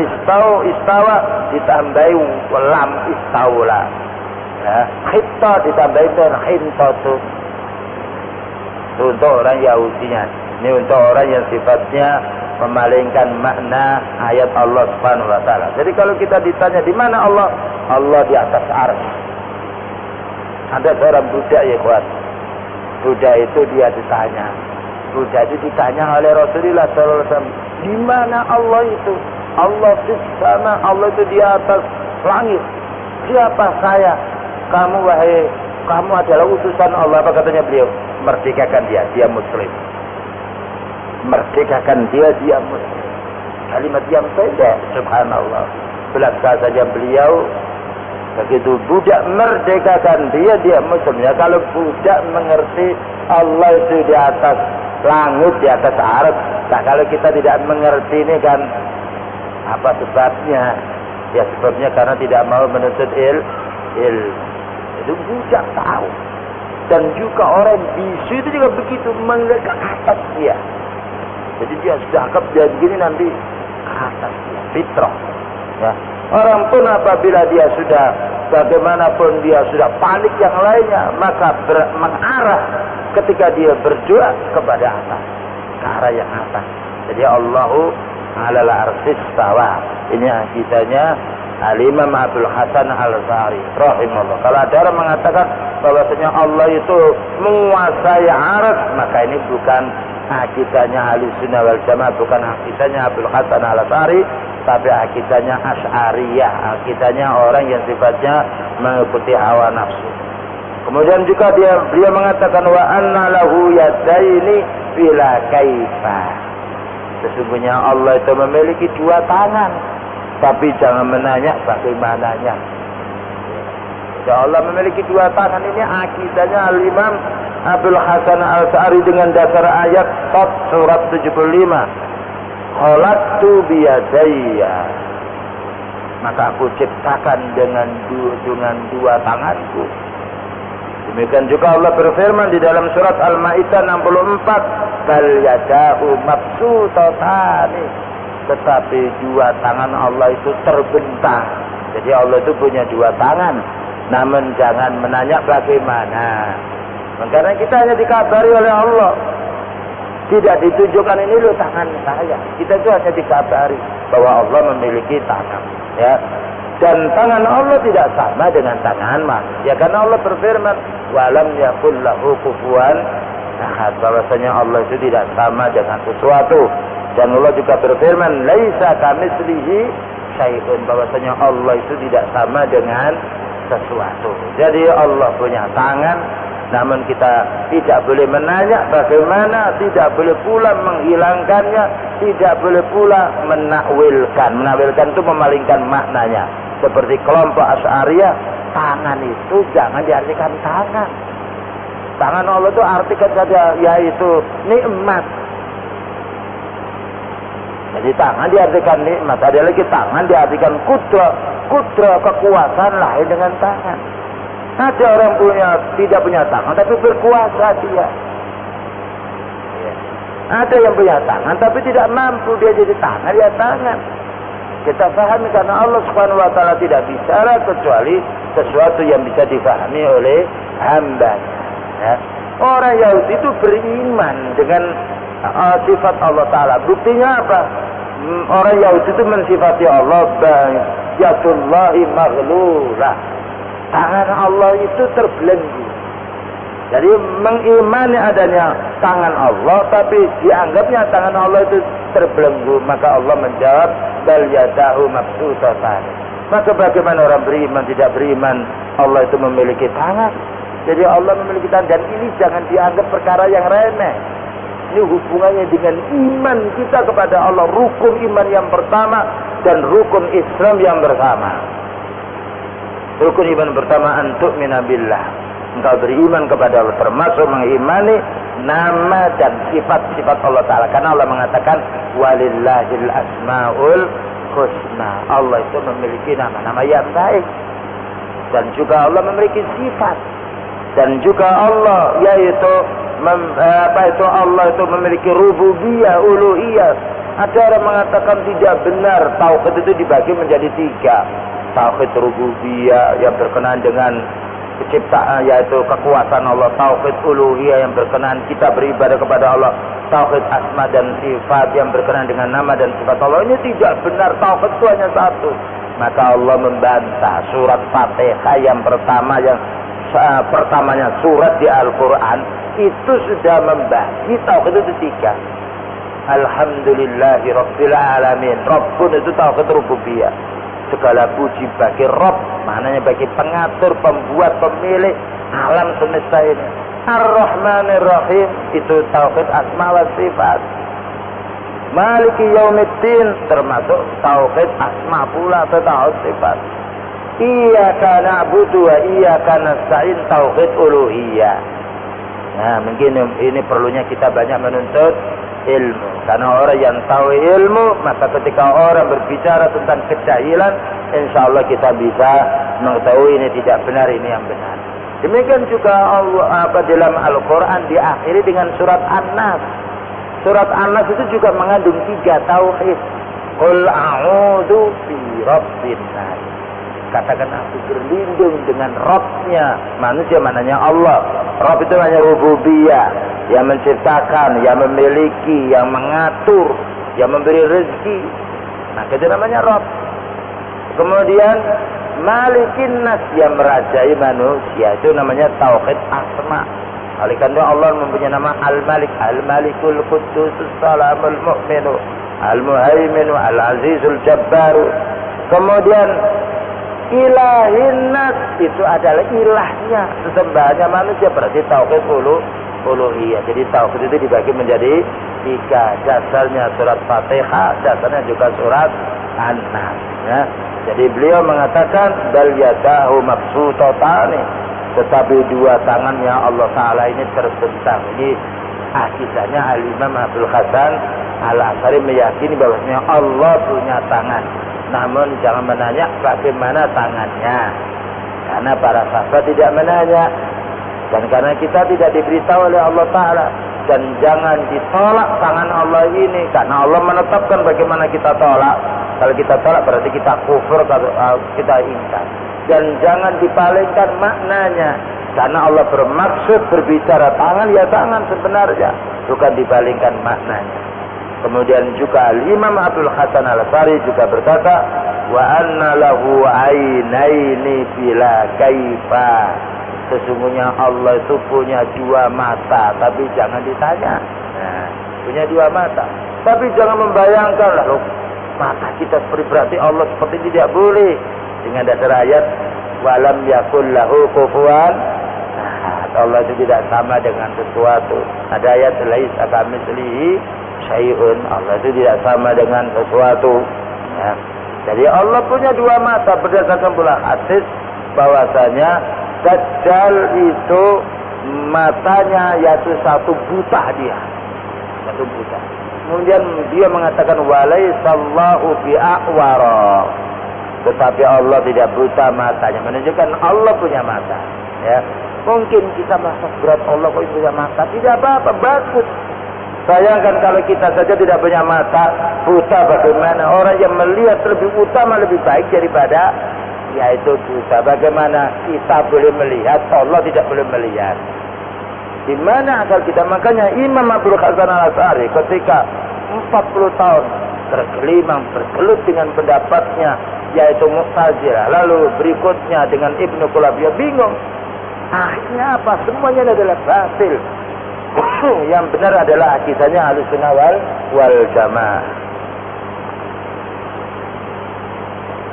S1: istawa ditambahi lam istaula. Ya, khitta ditambahi dengan khintotun. Untuk orang Yahudinya. Ini untuk orang yang sifatnya memalingkan makna ayat Allah Subhanahu wa taala. Jadi kalau kita ditanya di mana Allah? Allah di atas arsy. Ada seorang budak ya kuat. Buddha itu dia ditanya. Buddha itu ditanya oleh Rasulullah SAW. Di mana Allah itu? Allah di sana. Allah itu di atas langit. Siapa saya? Kamu adalah utusan Allah. Apa katanya beliau? Merdekakan dia Muslim. Merdekakan dia Muslim. Kalimat yang pendek, subhanallah. Belaka saja beliau. Begitu budak merdekakan dia Muslim. Ya, kalau budak mengerti Allah itu di atas langit, di atas arat. Nah, kalau kita tidak mengerti ini kan apa sebabnya? Ya sebabnya karena tidak mau menuntut ilmu. Itu budak tahu. Dan juga orang bisu itu juga begitu, melihat ke atas dia. Jadi dia cakap dia begini nanti ke atas dia, fitrah. Ya. Orang pun apabila dia sudah bagaimanapun dia sudah panik yang lainnya, maka mengarah ketika dia berdoa kepada atas, ke arah yang atas. Jadi Allahu alal arsis tawa. Ini akidahnya Al-Imam Abdul Hasan Al-Asy'ari rahimahullah. Kalau ada orang mengatakan bahwasanya Allah itu menguasai arsy, maka ini bukan akidahnya Ahlussunnah wal Jamaah, bukan akidahnya Abdul Hasan Al-Asy'ari, tapi akidahnya Asy'ariyah, akidahnya orang yang sifatnya mengikuti hawa nafsu. Kemudian juga beliau mengatakan wa anna lahu yadaini bila kaifa. Sesungguhnya Allah itu memiliki dua tangan, tapi jangan menanya bagaimananya. Ya Allah memiliki dua tangan, ini akidahnya Al-Imam Abdul Hasan Al-Asy'ari dengan dasar ayat surat 75. Khalaqtu biyadayya, maka aku ciptakan dengan dua tanganku. Demikian juga Allah berfirman di dalam surat Al-Maidah 64, bal yadahu mabsutatani, tetapi dua tangan Allah itu terbentang. Jadi Allah itu punya dua tangan, namun jangan menanya bagaimana. Karena kita hanya dikabari oleh Allah, tidak ditunjukkan ini loh tangan saya. Kita itu hanya dikabari bahwa Allah memiliki tangan, ya. Dan tangan Allah tidak sama dengan tangan manusia, karena Allah berfirman walam yakul lahu kufuwan ahad, bahwasanya Allah itu tidak sama dengan sesuatu. Dan Allah juga berfirman laisa kamitslihi syai'un, bahwasanya Allah itu tidak sama dengan sesuatu. Jadi Allah punya tangan, namun kita tidak boleh menanya bagaimana, tidak boleh pula menghilangkannya, tidak boleh pula menakwilkan. Menakwilkan itu memalingkan maknanya. Seperti kelompok Asy'ariyah, tangan itu jangan diartikan tangan. Tangan Allah itu artikan saja yaitu nikmat. Jadi tangan diartikan nikmat. Ada lagi tangan diartikan kudra. Kudra kekuasaan lain dengan tangan. Ada orang tidak punya tangan tapi berkuasa dia. Ada yang punya tangan tapi tidak mampu dia jadi tangan, dia tangan. Kita pahami karena Allah Subhanahu wa taala tidak bicara kecuali sesuatu yang bisa dipahami oleh hamba-Nya. Ya. Orang Yahudi itu beriman dengan sifat Allah taala. Buktinya apa? Orang Yahudi itu mensifati Allah yadullahi maghlurah. Tangan Allah itu terbelenggu. Jadi mengimani adanya tangan Allah, tapi dianggapnya tangan Allah itu terbelenggu, maka Allah menjawab bal yadahu mabsutatan. Maka bagaimana orang beriman tidak beriman Allah itu memiliki tangan? Jadi Allah memiliki tangan, dan ini jangan dianggap perkara yang remeh. Ini hubungannya dengan iman kita kepada Allah, rukun iman yang pertama dan rukun Islam yang bersama. Rukun iman pertama antu'mina billah, engkau beriman kepada Allah, termasuk mengimani nama dan sifat-sifat Allah Ta'ala. Karena Allah mengatakan walillahil asma'ul husna, Allah itu memiliki nama-nama yang baik, dan juga Allah memiliki sifat, dan juga Allah yaitu Allah itu memiliki rububiyah, uluhiyah. Ada orang mengatakan tidak benar, tauhid itu dibagi menjadi tiga. Tauhid rububiyah yang berkenaan dengan penciptaan, yaitu kekuasaan Allah. Tauhid uluhiyah yang berkenaan kita beribadah kepada Allah. Tauhid asma dan sifat yang berkenaan dengan nama dan sifat Allah. Ini tidak benar, tauhid itu hanya satu. Maka Allah membantah. Surat Fatihah yang pertama yang pertamanya surat di Al-Quran itu sudah membagi tauhid itu 3. Alhamdulillahi Rabbil Alamin. Rabbun itu tauhid rububiyah. Segala puji bagi Rabb, maknanya bagi pengatur, pembuat, pemilik alam semesta ini. Ar-Rahmanir Rahim itu tauhid asma wa sifat. Maliki Yaumiddin termasuk tauhid asma pula atau tauhid sifat. Iyyaka na'budu wa iyyaka nasta'in tauhid uluhiyah. Nah, mungkin ini perlunya kita banyak menuntut ilmu. Karena orang yang tahu ilmu, maka ketika orang berbicara tentang kejahilan, insya Allah kita bisa mengetahui ini tidak benar, ini yang benar. Demikian juga Allah dalam Al-Quran diakhiri dengan surat An-Nas. Surat An-Nas itu juga mengandung 3 tauhid. Qul a'udzu bi rabbin nas. Katakan aku berlindung dengan Rabbnya manusia, mananya Allah. Rabb itu hanya rububiyah, yang menciptakan, yang memiliki, yang mengatur, yang memberi rezeki. Nah, itu namanya Rabb. Kemudian Malikin Nas, yang merajai manusia, itu namanya tauhid asma. Oleh karena Allah mempunyai nama Al-Malik, Al-Malikul Quddus, Salamul Mu'minu, Al-Muhaiminu, Al-Azizul Jabbaru. Kemudian Ilahin Nas, itu adalah ilahnya, sesembahannya manusia, berarti tauhid uluhiyah. Jadi tauhid itu dibagi menjadi 3. Dasarnya surat Fatihah, dasarnya juga surat An-Nas, ya. Jadi beliau mengatakan bal yadahu mabsutatani, tetapi 2 tangannya Allah Ta'ala ini terbentang. Ini akidahnya Al-Imam Abdul Hasan Al-Asy'ari meyakini bahwasanya Allah punya tangan. Namun jangan menanya bagaimana tangannya, karena para sahabat tidak menanya, dan karena kita tidak diberitahu oleh Allah Ta'ala. Dan jangan ditolak tangan Allah ini, karena Allah menetapkan bagaimana kita tolak. Kalau kita tolak berarti kita kufur, kalau kita ingkar. Dan jangan dipalingkan maknanya, karena Allah bermaksud berbicara tangan, ya tangan sebenarnya, bukan dipalingkan maknanya. Kemudian juga Imam Abdul Hasan Al-Asy'ari juga berkata, wa anna lahu ainaini bila kaifa. Sesungguhnya Allah itu punya 2 mata, tapi jangan ditanya. Nah, punya 2 mata, tapi jangan membayangkan lah, mata kita seperti, berarti Allah seperti tidak boleh. Dengan dasar ayat walam yakul lahu kufuwan. Nah, Allah itu tidak sama dengan sesuatu. Ada ayat laisa kamitslihi syai'un, Allah itu tidak sama dengan sesuatu, ya. Jadi Allah punya 2 mata, berdasarkan pula hadis bahwasanya Dajjal itu matanya yaitu 1 buta dia, 1 buta. Kemudian dia mengatakan walaisallahu bi'awara, tetapi Allah tidak buta matanya, menunjukkan Allah punya mata, ya. Mungkin kita merasa berat, Allah kok punya mata, tidak apa-apa, bagus. Bayangkan kalau kita saja tidak punya mata, buta, bagaimana orang yang melihat lebih utama, lebih baik daripada yaitu buta. Bagaimana kita boleh melihat, Allah tidak boleh melihat? Di mana akal kita? Makanya Imam Abdul Hasan Al-Asy'ari ketika 40 tahun tergelimang, bergelut dengan pendapatnya, yaitu Mu'tazilah, lalu berikutnya dengan Ibnu Qulabiyah, bingung. Akhirnya apa? Semuanya adalah batil. Yang benar adalah akidahnya Ahlussunnah wal Jamaah.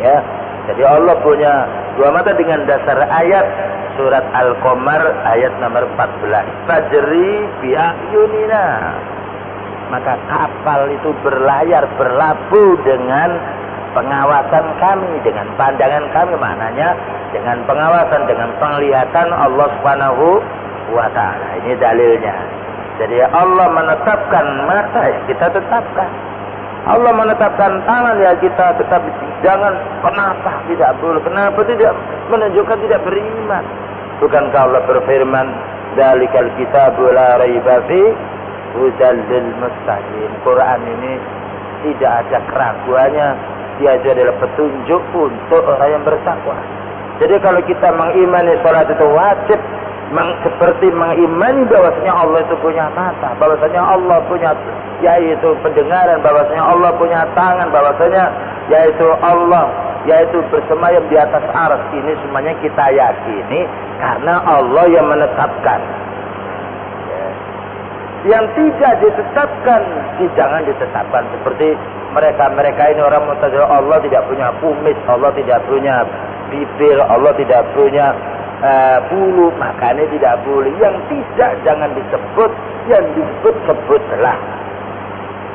S1: Ya, jadi Allah punya 2 mata dengan dasar ayat surat Al-Qamar ayat nomor 14. Tajri bi ayunina. Maka kapal itu berlayar, berlabuh dengan pengawasan kami, dengan pandangan kami, maknanya dengan pengawasan, dengan penglihatan Allah Subhanahu wa ta'ala. Ini dalilnya. Jadi Allah menetapkan mata, ya kita tetapkan. Allah menetapkan tangan, ya kita tetap. Jangan kenapa tidak boleh, kenapa tidak, menunjukkan tidak beriman. Bukankah Allah berfirman dzalikal kitabu la raiba fi hudal lil muttaqin. Quran ini tidak ada keraguannya, dia adalah petunjuk untuk orang yang bertakwa. Jadi kalau kita mengimani salat itu wajib, seperti mengimani bahwasanya Allah itu punya mata, bahwasanya Allah punya yaitu pendengaran, bahwasanya Allah punya tangan, bahwasanya yaitu Allah yaitu bersemayam di atas arsy, ini semuanya kita yakini karena Allah yang menetapkan. Yang tidak ditetapkan, jangan ditetapkan. Seperti mereka ini orang Mu'tazilah, Allah tidak punya kumis, Allah tidak punya bibir, Allah tidak punya bulu, makanya tidak boleh. Yang tidak jangan disebut, yang disebut sebutlah.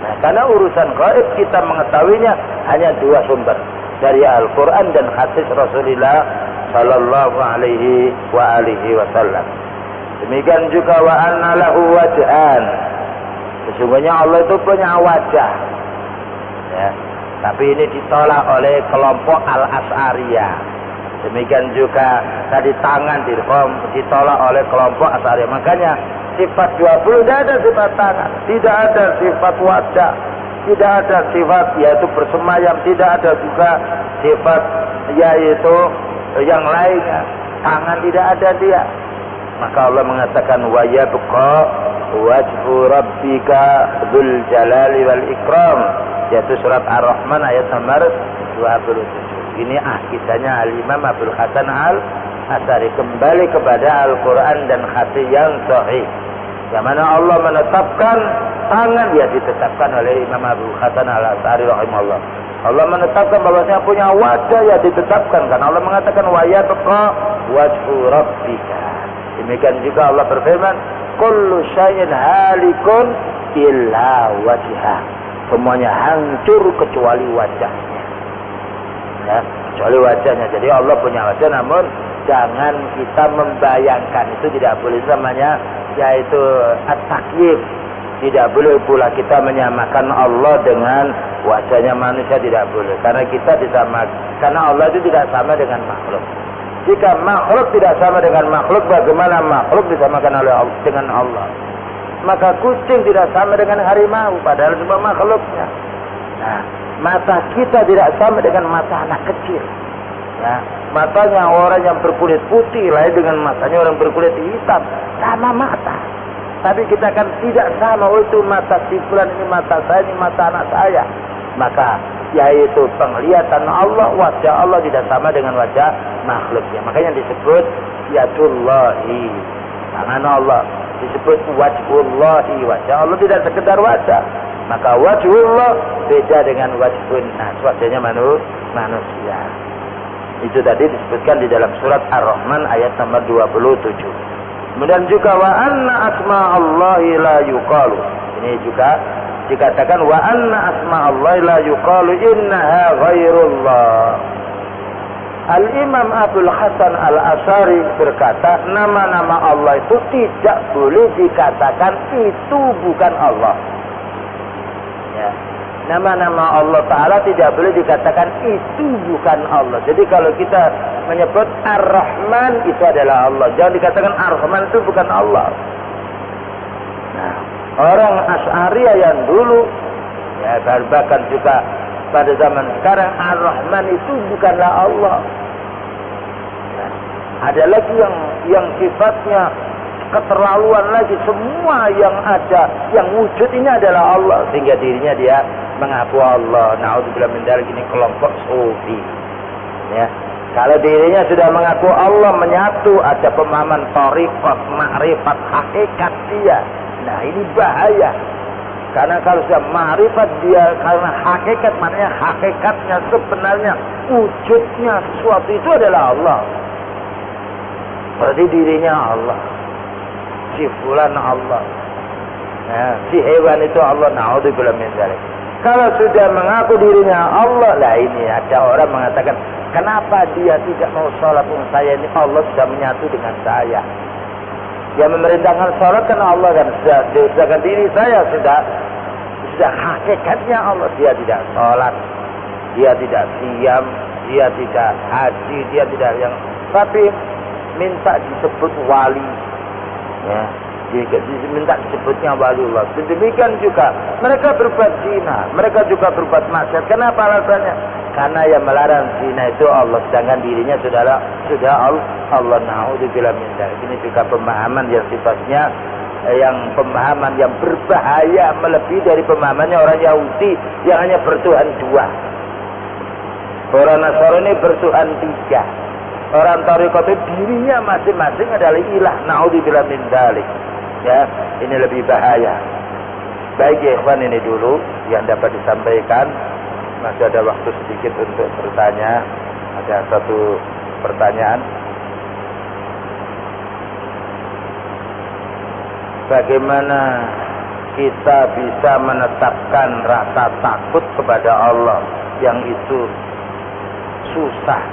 S1: Nah, karena urusan gaib kita mengetahuinya hanya dua sumber, dari Al-Quran dan hadis Rasulullah Sallallahu Alaihi Wasallam. Demikian juga wa anna lahu wajhan. Sesungguhnya Allah itu punya wajah. Ya. Tapi ini ditolak oleh kelompok Al-Asy'ariyah. Demikian juga tadi tangan ditolak oleh kelompok Asy'ariyah. Makanya sifat 20 tidak ada sifat tangan, tidak ada sifat wajah, tidak ada sifat yaitu bersemayam, tidak ada juga sifat yaitu yang lainnya. Tangan tidak ada dia. Maka Allah mengatakan wa yabqa wajhu rabbika dzul jalali wal ikram, yaitu surat Ar-Rahman ayat nomor 27. Ini akidahnya Al-Imam Abdul Hasan Al-Asy'ari, kembali kepada Al-Qur'an dan hadis yang sahih. Yang mana Allah menetapkan tangan, ya ditetapkan oleh Imam Abdul Hasan Al-Asy'ari rahimahullah. Allah menetapkan bahwasanya punya wajah, ya ditetapkan karena Allah mengatakan wa yabqa wajhu rabbika. Demikian juga Allah berfirman, kullu syai'in halikun illa wajhah. Semuanya hancur kecuali wajahnya. Ya, kecuali wajahnya. Jadi Allah punya wajah, namun jangan kita membayangkan, itu tidak boleh namanya, yaitu at-takyif. Tidak boleh pula kita menyamakan Allah dengan wajahnya manusia, tidak boleh. Karena kita disamakan, karena Allah itu tidak sama dengan makhluk. Jika makhluk tidak sama dengan makhluk, bagaimana makhluk disamakan oleh Allah dengan Allah? Maka kucing tidak sama dengan harimau, padahal semua makhluknya. Nah, mata kita tidak sama dengan mata anak kecil. Ya, matanya orang yang berkulit putih lain dengan matanya orang berkulit hitam, sama mata. Tapi kita kan tidak sama. Oh, itu mata si fulan, ini mata saya, ini mata anak saya. Maka yaitu penglihatan Allah, wajah Allah tidak sama dengan wajah makhluknya. Makanya disebut yadullahi, tangan Allah. Disebut wajhullahi, wajah Allah tidak sekedar wajah. Maka wajhullah beda dengan wajhun nas, wajahnya manusia. Itu tadi disebutkan di dalam surat Ar-Rahman ayat nomor 27. Kemudian juga wa anna asma'allahi la yuqalu. Ini juga dikatakan wa anna asma'allahi la yuqalu innaha ghairullah. Al-Imam Abdul Hasan Al-Asy'ari berkata, nama-nama Allah itu tidak boleh dikatakan itu bukan Allah. Ya. Nama-nama Allah Ta'ala tidak boleh dikatakan itu bukan Allah. Jadi kalau kita menyebut Ar-Rahman, itu adalah Allah. Jangan dikatakan Ar-Rahman itu bukan Allah. Nah, orang Asy'ariyah yang dulu, ya, bahkan juga pada zaman sekarang, Ar-Rahman itu bukanlah Allah. Nah, ada lagi yang sifatnya keterlaluan lagi. Semua yang ada, yang wujud ini adalah Allah, sehingga dirinya dia mengaku Allah. Na'udzubillah min dzalik, ini kelompok sufi. Ya, kalau dirinya sudah mengaku Allah, menyatu, ada pemahaman thariqat, ma'rifat, hakikat dia. Nah, ini bahaya. Karena kalau sudah ma'rifat dia, karena hakikat, maknanya hakikatnya sebenarnya wujudnya sesuatu itu adalah Allah. Berarti dirinya Allah, si fulan Allah, ya, si hewan itu Allah. Na'udzubillah min dzalik. Kalau sudah mengaku dirinya Allah, lah ini ada orang mengatakan, kenapa dia tidak mau sholat? Saya ini Allah sudah menyatu dengan saya. Yang memerintahkan sholat kan Allah, kan sedangkan diri saya sudah hakikatnya Allah. Dia tidak sholat, dia tidak siam, dia tidak haji, dia tidak yang, tapi minta disebut wali, ya, minta disebutnya waliullah. Demikian juga mereka berbuat zina, mereka juga berbuat maksiat. Kenapa alasannya? Karena yang melarang zina itu Allah, sedangkan dirinya sudah Allah. Na'udzubillah min dzalik. Ini juga pemahaman yang sifatnya pemahaman yang berbahaya, melebihi dari pemahamannya orang Yahudi yang hanya bertuhan dua. Orang Nasrani bertuhan 3. Orang tarekat itu dirinya masing-masing adalah ilah. Naudzubillah min dzalik. Ya, ini lebih bahaya. Baik ya ikhwan, ini dulu yang dapat disampaikan. Masih ada waktu sedikit untuk bertanya. Ada satu pertanyaan. Bagaimana kita bisa menetapkan rasa takut kepada Allah yang itu susah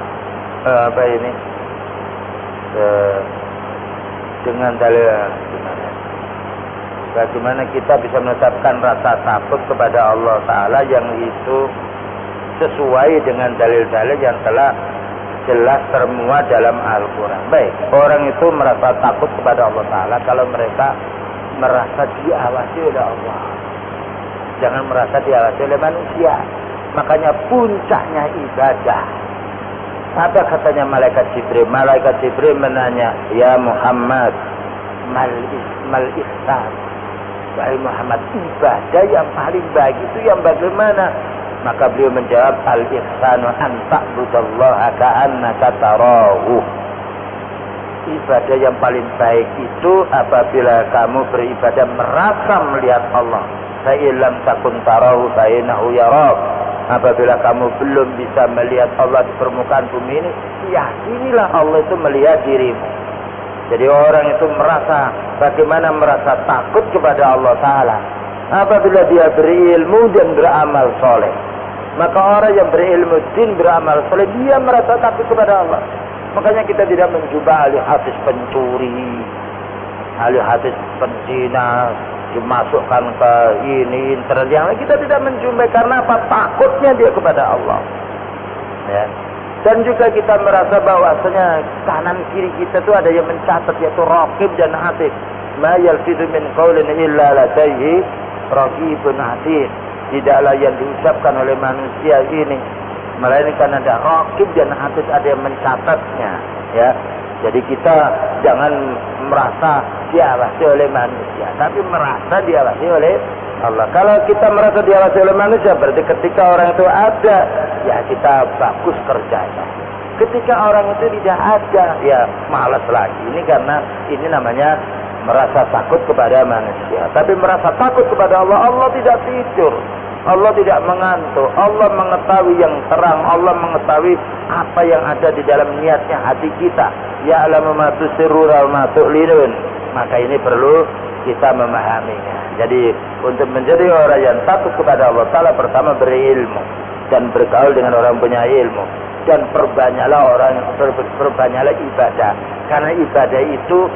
S1: dengan dalil gimana? Bagaimana kita bisa menetapkan rasa takut kepada Allah Ta'ala yang itu sesuai dengan dalil-dalil yang telah jelas termuat dalam Al-Quran. Baik, orang itu merasa takut kepada Allah Ta'ala kalau mereka merasa diawasi oleh Allah. Jangan merasa diawasi oleh manusia. Makanya puncaknya ibadah. Apa katanya malaikat Jibril? Malaikat Jibril menanya, ya Muhammad, mal ihsan. Wahai Muhammad, ibadah yang paling baik itu yang bagaimana? Maka beliau menjawab, al-ihsanu an ta'budallaha ka'annaka tarahu. Ibadah yang paling baik itu apabila kamu beribadah merasa melihat Allah. Fa illam takun tarahu fa innahu yarak. Apabila kamu belum bisa melihat Allah di permukaan bumi ini, yakinilah Allah itu melihat dirimu. Jadi orang itu merasa, bagaimana merasa takut kepada Allah Ta'ala apabila dia berilmu dan beramal soleh. Maka orang yang berilmu dan beramal soleh, dia merasa takut kepada Allah. Makanya kita tidak menjumpai ahli hadis pencuri, ahli hadis penzina, dimasukkan ke ini internet yang lain. Kita tidak menjumpai karena apa? Takutnya dia kepada Allah. Ya. Dan juga kita merasa bahwasanya kanan kiri kita itu ada yang mencatat, yaitu raqib dan atid. Ma yalfidu min qaulin illa ladaihi raqibun atid. Tidaklah yang diucapkan oleh manusia ini melainkan ada raqib dan atid, ada yang mencatatnya. Ya. Jadi kita jangan merasa diawasi oleh manusia, tapi merasa diawasi oleh Allah. Kalau kita merasa diawasi oleh manusia, berarti ketika orang itu ada, ya kita bagus kerjanya. Ketika orang itu tidak ada, ya malas lagi. Ini karena ini namanya merasa takut kepada manusia. Tapi merasa takut kepada Allah, Allah tidak tidur, Allah tidak mengantuk, Allah mengetahui yang terang, Allah mengetahui apa yang ada di dalam niatnya hati kita. Ya'lamu ma tusirruna wa ma tu'linun. Maka ini perlu kita memahaminya. Jadi untuk menjadi orang yang takut kepada Allah Ta'ala, pertama berilmu dan bergaul dengan orang punya ilmu, dan perbanyaklah ibadah. Karena ibadah itu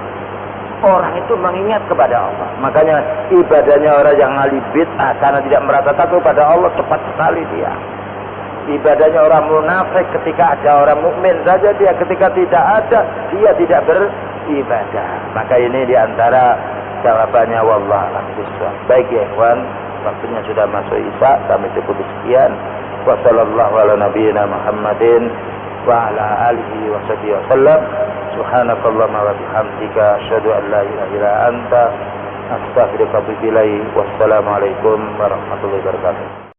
S1: orang itu mengingat kepada Allah. Makanya ibadahnya orang yang ahli bid'ah karena tidak merasa takut kepada Allah, cepat sekali dia. Ibadahnya orang munafik ketika ada orang mukmin saja, dia ketika tidak ada dia tidak beribadah. Maka ini diantara jawabannya, wallahu a'lam bishawab. Baik ya ikhwan, waktunya sudah masuk isya, kami cukup sekian. Wa sallallahu ala nabiyyina Muhammadin wa ala alihi wa sahbihi wasallam. Subhanakallahumma wa bihamdika asyhadu an la ilaha illa anta astaghfiruka wa atubu ilaik. Wassalamu alaikum warahmatullahi wabarakatuh.